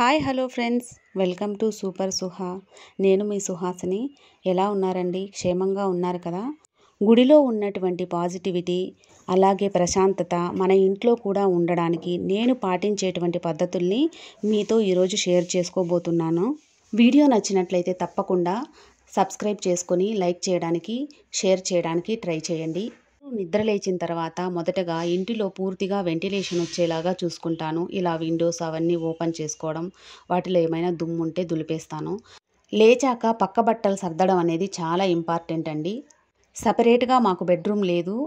Hi hello friends, welcome to super Suha. నేను మీ సుహాసిని. ఎలా ఉన్నారండి? క్షేమంగా ఉన్నారు కదా? గుడిలో ఉన్నటువంటి పాజిటివిటీ అలాగే ప్రశాంతత మన ఇంట్లో కూడా ఉండడానికి నేను పాటించేటువంటి పద్ధతుల్ని మీతో ఈరోజు షేర్ చేసుకోబోతున్నాను. వీడియో నచ్చినట్లయితే తప్పకుండా సబ్స్క్రైబ్ చేసుకొని లైక్ చేయడానికి, షేర్ చేయడానికి ట్రై చేయండి. నిద్ర లేచిన తర్వాత మొదటగా ఇంటిలో పూర్తిగా వెంటిలేషన్ వచ్చేలాగా చూసుకుంటాను. ఇలా విండోస్ అవన్నీ ఓపెన్ చేసుకోవడం, వాటిలో ఏమైనా దుమ్ము ఉంటే దులిపేస్తాను. లేచాక పక్క బట్టలు సర్దడం అనేది చాలా ఇంపార్టెంట్ అండి. సపరేట్గా మాకు బెడ్రూమ్ లేదు,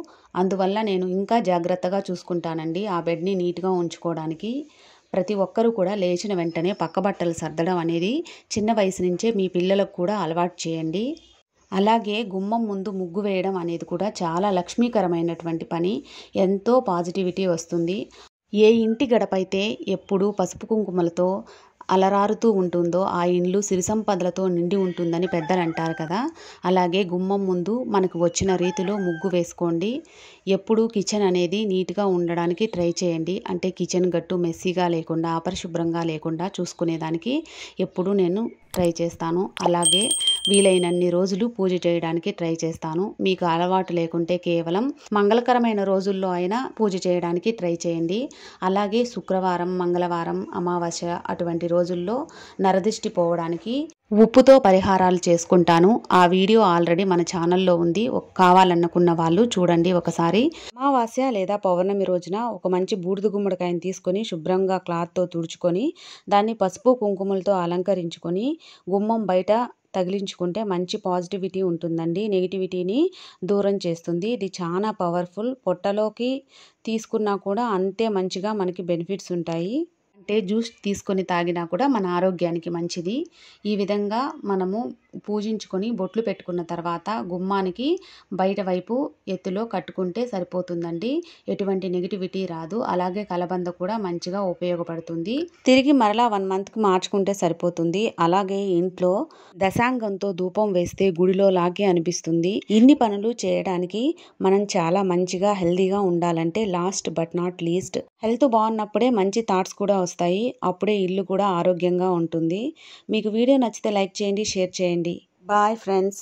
అందువల్ల నేను ఇంకా జాగ్రత్తగా చూసుకుంటానండి ఆ బెడ్ని నీట్గా ఉంచుకోవడానికి. ప్రతి ఒక్కరూ కూడా లేచిన వెంటనే పక్క బట్టలు సర్దడం అనేది చిన్న వయసు నుంచే మీ పిల్లలకు కూడా అలవాటు చేయండి. అలాగే గుమ్మం ముందు ముగ్గు వేయడం అనేది కూడా చాలా లక్ష్మీకరమైనటువంటి పని. ఎంతో పాజిటివిటీ వస్తుంది. ఏ ఇంటి గడపైతే ఎప్పుడూ పసుపు కుంకుమలతో అలరారుతూ ఉంటుందో ఆ ఇండ్లు సిరి సంపదలతో నిండి ఉంటుందని పెద్దలు అంటారు కదా. అలాగే గుమ్మం ముందు మనకు వచ్చిన రీతిలో ముగ్గు వేసుకోండి. ఎప్పుడూ కిచెన్ అనేది నీట్గా ఉండడానికి ట్రై చేయండి. అంటే కిచెన్ గట్టు మెస్సీగా లేకుండా, అపరిశుభ్రంగా లేకుండా చూసుకునేదానికి ఎప్పుడూ నేను ట్రై చేస్తాను. అలాగే వీలైనన్ని రోజులు పూజ చేయడానికి ట్రై చేస్తాను. మీకు అలవాటు లేకుంటే కేవలం మంగళకరమైన రోజుల్లో అయినా పూజ చేయడానికి ట్రై చేయండి. అలాగే శుక్రవారం, మంగళవారం, అమావాస్య అటువంటి రోజుల్లో నరదిష్టి పోవడానికి ఉప్పుతో పరిహారాలు చేసుకుంటాను. ఆ వీడియో ఆల్రెడీ మన ఛానల్లో ఉంది. కావాలనుకున్న వాళ్ళు చూడండి ఒకసారి. అమావాస్య లేదా పౌర్ణమి రోజున ఒక మంచి బూడిద గుమ్మడికాయని తీసుకొని శుభ్రంగా క్లాత్తో తుడుచుకొని దాన్ని పసుపు కుంకుమలతో అలంకరించుకొని గుమ్మం బయట తగిలించుకుంటే మంచి పాజిటివిటీ ఉంటుందండి. నెగిటివిటీని దూరం చేస్తుంది. ఇది చాలా పవర్ఫుల్. పొట్టలోకి తీసుకున్నా కూడా అంతే మంచిగా మనకి బెనిఫిట్స్ ఉంటాయి. అంటే జ్యూస్ తీసుకొని తాగినా కూడా మన ఆరోగ్యానికి మంచిది. ఈ విధంగా మనము పూజించుకొని బొట్లు పెట్టుకున్న తర్వాత గుమ్మానికి బయట వైపు ఎత్తులో కట్టుకుంటే సరిపోతుందండి. ఎటువంటి నెగిటివిటీ రాదు. అలాగే కలబంద కూడా మంచిగా ఉపయోగపడుతుంది. తిరిగి మరలా 1 మంత్కి మార్చుకుంటే సరిపోతుంది. అలాగే ఇంట్లో దశాంగంతో ధూపం వేస్తే గుడిలో లాగే అనిపిస్తుంది. ఇన్ని పనులు చేయడానికి మనం చాలా మంచిగా హెల్దీగా ఉండాలంటే last but not least health బాగున్నప్పుడే మంచి థాట్స్ కూడా వస్తాయి. అప్పుడే ఇల్లు కూడా ఆరోగ్యంగా ఉంటుంది. మీకు వీడియో నచ్చితే లైక్ చేయండి, షేర్ చేయండి. Bye friends.